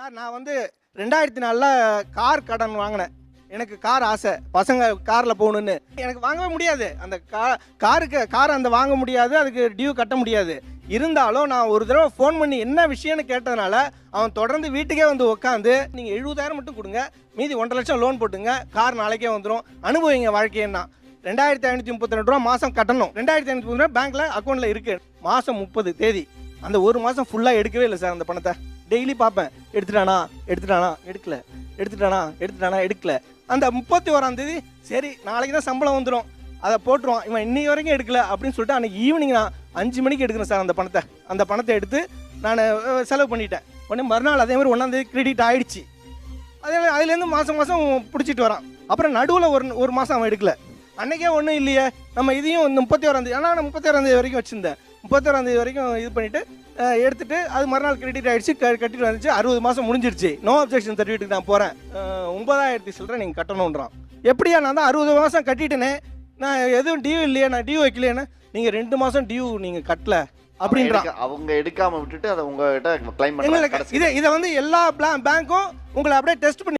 Sir நான் வந்து 2004ல் car கடன் வாங்கினேன். எனக்கு கார் ஆசை, பசங்க காரில் போகணுன்னு. எனக்கு வாங்கவே முடியாது. அந்த கார் அந்த வாங்க முடியாது, அதுக்கு டியூ கட்ட முடியாது. இருந்தாலும் நான் ஒரு தடவை ஃபோன் பண்ணி என்ன விஷயம்னு கேட்டதுனால அவன் தொடர்ந்து வீட்டுக்கே வந்து உட்காந்து நீங்கள் 70,000 மட்டும் கொடுங்க, மீதி 1,50,000 லட்சம் லோன் போட்டுங்க, கார் நாளைக்கே வந்துடும், அனுபவிங்க வாழ்க்கைன்னா. 2,532 ரூபா மாதம் கட்டணும். 2,532 ரூபா பேங்க்கில் அக்கௌண்ட்டில் இருக்குது. மாதம் 30 தேதி அந்த ஒரு மாதம் ஃபுல்லாக எடுக்கவே இல்லை சார் அந்த பணத்தை. டெய்லி பார்ப்பேன், எடுத்துட்டானா எடுக்கல, எடுத்துட்டானா எடுக்கல. அந்த 31ஆம் தேதி சரி நாளைக்கு தான் சம்பளம் வந்துடும், அதை போட்டுருவான், இவன் இன்னைக்கு வரைக்கும் எடுக்கல அப்படின்னு சொல்லிட்டு அன்றைக்கி ஈவினிங் நான் 5 மணிக்கு எடுக்கிறேன் சார் அந்த பணத்தை எடுத்து நான் செலவு பண்ணிட்டேன். உடனே மறுநாள் அதே மாதிரி 1ஆம் தேதி கிரெடிட் ஆகிடுச்சு. அதுலேருந்து மாதம் பிடிச்சிட்டு வரான். அப்புறம் நடுவில் ஒரு மாதம் அவன் எடுக்கல. அன்றைக்கே ஒன்றும் இல்லையே, நம்ம இதையும் இந்த 31ஆம் தேதி, ஆனால் நான் 31ஆம் தேதி வரைக்கும் வச்சுருந்தேன். 31ஆம் தேதி வரைக்கும் இது பண்ணிவிட்டு எடுத்துகிட்டு அது மறுநாள் கிரெடிட் ஆகிடுச்சு, கட்டிட்டு வந்துச்சு. 60 மாதம் முடிஞ்சிருச்சு. நோ அப்ஜெக்ஷன் சர்டிஃபிகேட்டுக்கு நான் போகிறேன். 9,000 சில்லரை நீங்கள் கட்டணுன்றான். எப்படியா நான் தான் 60 மாதம் கட்டிட்டேனே, நான் எதுவும் டியூ இல்லையே, நான் டியூ வைக்கலையேன்னு. நீங்கள் 2 மாதம் டியூ நீங்கள் கட்டல அப்படின்றான். அவங்க எடுக்காமல் விட்டுட்டு அதை உங்ககிட்ட கிளைம் பண்ணுறாங்க. இதை வந்து எல்லா பேங்க்கும் உங்களை அப்படியே டெஸ்ட் பண்ணி